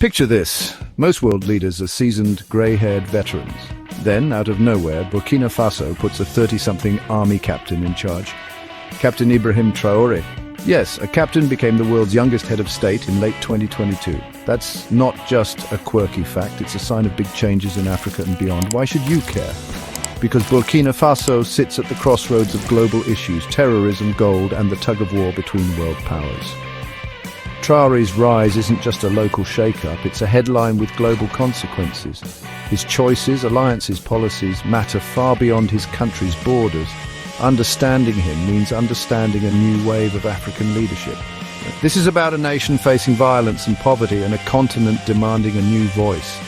Picture this. Most world leaders are seasoned, grey-haired veterans. Then, out of nowhere, Burkina Faso puts a 30-something army captain in charge. Captain Ibrahim Traoré. Yes, a captain became the world's youngest head of state in late 2022. That's not just a quirky fact, it's a sign of big changes in Africa and beyond. Why should you care? Because Burkina Faso sits at the crossroads of global issues, terrorism, gold, and the tug-of-war between world powers. Traoré's rise isn't just a local shake-up, it's a headline with global consequences. His choices, alliances, policies matter far beyond his country's borders. Understanding him means understanding a new wave of African leadership. This is about a nation facing violence and poverty and a continent demanding a new voice.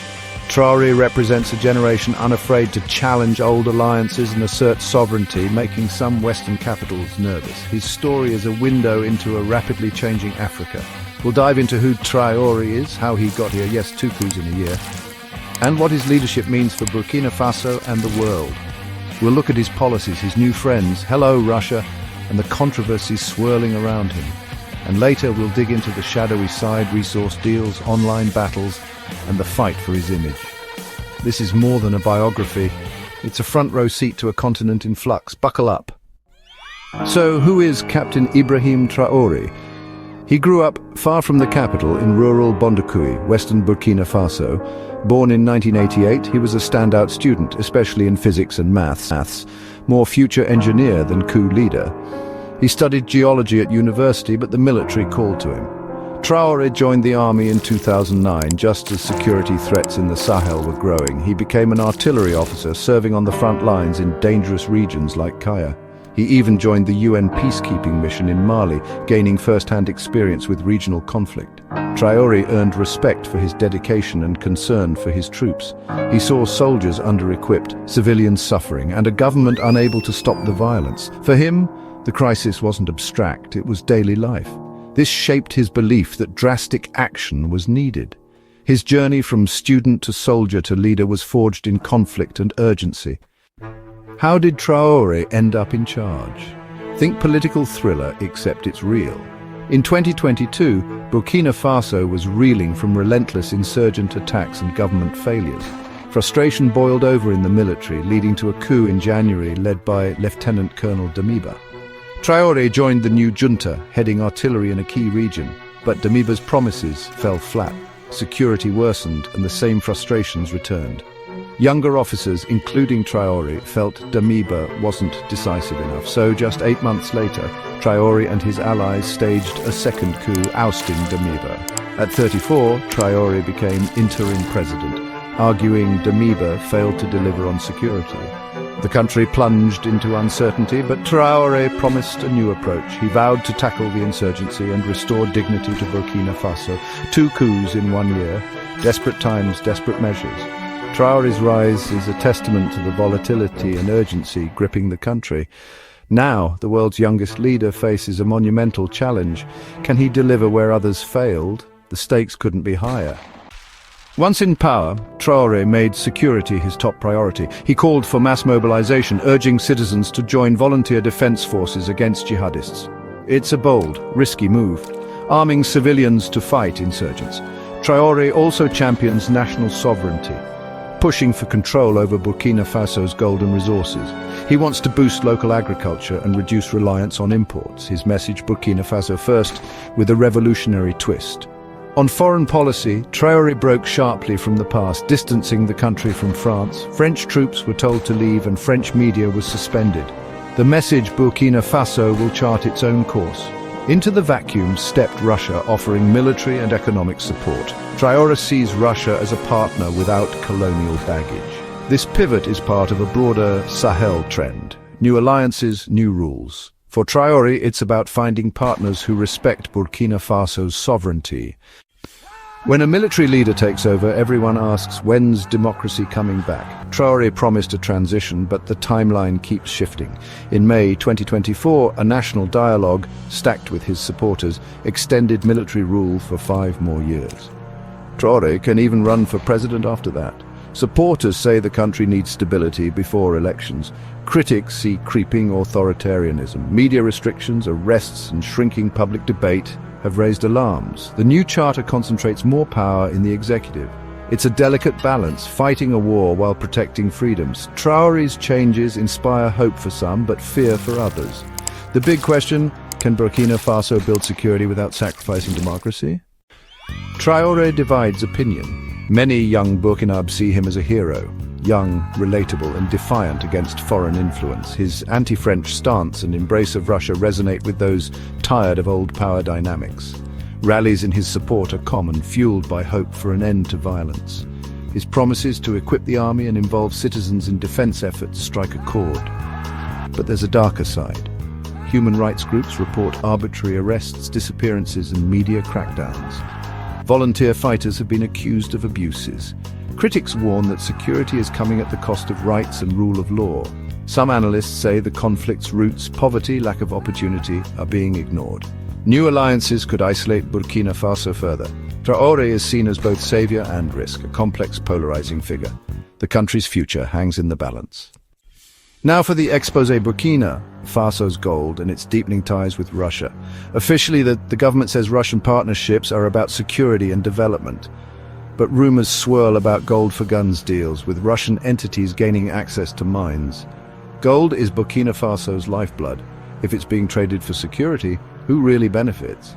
Traoré represents a generation unafraid to challenge old alliances and assert sovereignty, making some Western capitals nervous. His story is a window into a rapidly changing Africa. We'll dive into who Traoré is, how he got here, yes, 2 coups in a year, and what his leadership means for Burkina Faso and the world. We'll look at his policies, his new friends, hello Russia, and the controversies swirling around him. And later we'll dig into the shadowy side, resource deals, online battles, and the fight for his image. This is more than a biography. It's a front-row seat to a continent in flux. Buckle up. So, who is Captain Ibrahim Traoré? He grew up far from the capital in rural Bondoukoui, western Burkina Faso. Born in 1988, he was a standout student, especially in physics and maths, more future engineer than coup leader. He studied geology at university, but the military called to him. Traoré joined the army in 2009, just as security threats in the Sahel were growing. He became an artillery officer, serving on the front lines in dangerous regions like Kaya. He even joined the UN peacekeeping mission in Mali, gaining first-hand experience with regional conflict. Traoré earned respect for his dedication and concern for his troops. He saw soldiers under-equipped, civilians suffering, and a government unable to stop the violence. For him, the crisis wasn't abstract, it was daily life. This shaped his belief that drastic action was needed. His journey from student to soldier to leader was forged in conflict and urgency. How did Traoré end up in charge? Think political thriller, except it's real. In 2022, Burkina Faso was reeling from relentless insurgent attacks and government failures. Frustration boiled over in the military, leading to a coup in January led by Lieutenant Colonel Damiba. Traoré joined the new junta, heading artillery in a key region, but Damiba's promises fell flat. Security worsened and the same frustrations returned. Younger officers, including Traoré, felt Damiba wasn't decisive enough, so just 8 months later, Traoré and his allies staged a second coup, ousting Damiba. At 34, Traoré became interim president, arguing Damiba failed to deliver on security. The country plunged into uncertainty, but Traoré promised a new approach. He vowed to tackle the insurgency and restore dignity to Burkina Faso. 2 coups in 1 year. Desperate times, desperate measures. Traoré's rise is a testament to the volatility and urgency gripping the country. Now, the world's youngest leader faces a monumental challenge. Can he deliver where others failed? The stakes couldn't be higher. Once in power, Traoré made security his top priority. He called for mass mobilization, urging citizens to join volunteer defense forces against jihadists. It's a bold, risky move, arming civilians to fight insurgents. Traoré also champions national sovereignty, pushing for control over Burkina Faso's golden resources. He wants to boost local agriculture and reduce reliance on imports. His message, Burkina Faso first, with a revolutionary twist. On foreign policy, Traoré broke sharply from the past, distancing the country from France. French troops were told to leave and French media was suspended. The message, Burkina Faso will chart its own course. Into the vacuum stepped Russia, offering military and economic support. Traoré sees Russia as a partner without colonial baggage. This pivot is part of a broader Sahel trend. New alliances, new rules. For Traoré, it's about finding partners who respect Burkina Faso's sovereignty. When a military leader takes over, everyone asks, when's democracy coming back? Traoré promised a transition, but the timeline keeps shifting. In May 2024, a national dialogue, stacked with his supporters, extended military rule for 5 more years. Traoré can even run for president after that. Supporters say the country needs stability before elections. Critics see creeping authoritarianism, media restrictions, arrests, and shrinking public debate have raised alarms. The new charter concentrates more power in the executive. It's a delicate balance, fighting a war while protecting freedoms. Traoré's changes inspire hope for some, but fear for others. The big question, can Burkina Faso build security without sacrificing democracy? Traoré divides opinion. Many young Burkinabés see him as a hero, young, relatable, and defiant against foreign influence. His anti-French stance and embrace of Russia resonate with those tired of old power dynamics. Rallies in his support are common, fueled by hope for an end to violence. His promises to equip the army and involve citizens in defense efforts strike a chord. But there's a darker side. Human rights groups report arbitrary arrests, disappearances, and media crackdowns. Volunteer fighters have been accused of abuses. Critics warn that security is coming at the cost of rights and rule of law. Some analysts say the conflict's roots, poverty, lack of opportunity, are being ignored. New alliances could isolate Burkina Faso further. Traoré is seen as both savior and risk, a complex, polarizing figure. The country's future hangs in the balance. Now for the exposé: Burkina Faso's gold and its deepening ties with Russia. Officially, the government says Russian partnerships are about security and development. But rumors swirl about gold for guns deals, with Russian entities gaining access to mines. Gold is Burkina Faso's lifeblood. If it's being traded for security, who really benefits?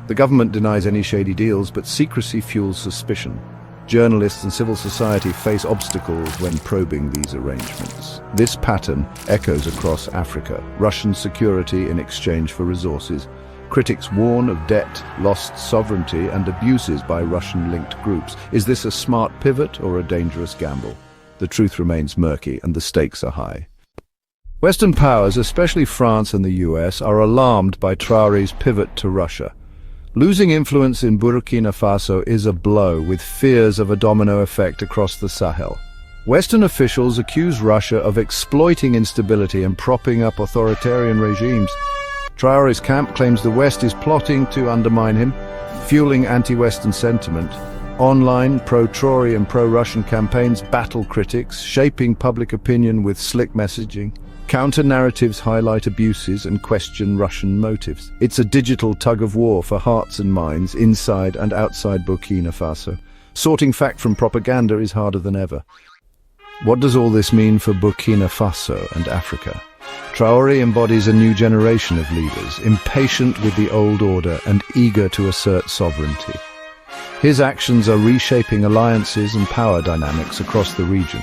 The government denies any shady deals, but secrecy fuels suspicion. Journalists and civil society face obstacles when probing these arrangements. This pattern echoes across Africa. Russian security in exchange for resources. Critics warn of debt, lost sovereignty, and abuses by Russian-linked groups. Is this a smart pivot or a dangerous gamble? The truth remains murky, and the stakes are high. Western powers, especially France and the US, are alarmed by Traoré's pivot to Russia. Losing influence in Burkina Faso is a blow, with fears of a domino effect across the Sahel. Western officials accuse Russia of exploiting instability and propping up authoritarian regimes. Traoré's camp claims the West is plotting to undermine him, fueling anti-Western sentiment. Online pro-Traoré and pro-Russian campaigns battle critics, shaping public opinion with slick messaging. Counter-narratives highlight abuses and question Russian motives. It's a digital tug-of-war for hearts and minds inside and outside Burkina Faso. Sorting fact from propaganda is harder than ever. What does all this mean for Burkina Faso and Africa? Traoré embodies a new generation of leaders, impatient with the old order and eager to assert sovereignty. His actions are reshaping alliances and power dynamics across the region.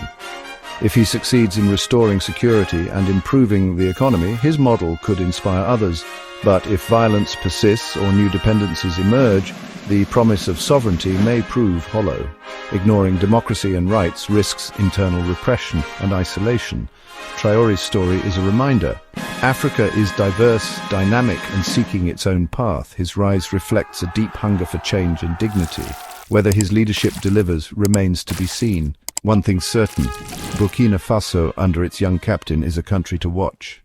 If he succeeds in restoring security and improving the economy, his model could inspire others. But if violence persists or new dependencies emerge, the promise of sovereignty may prove hollow. Ignoring democracy and rights risks internal repression and isolation. Traoré's story is a reminder. Africa is diverse, dynamic, and seeking its own path. His rise reflects a deep hunger for change and dignity. Whether his leadership delivers remains to be seen. One thing's certain, Burkina Faso, under its young captain, is a country to watch.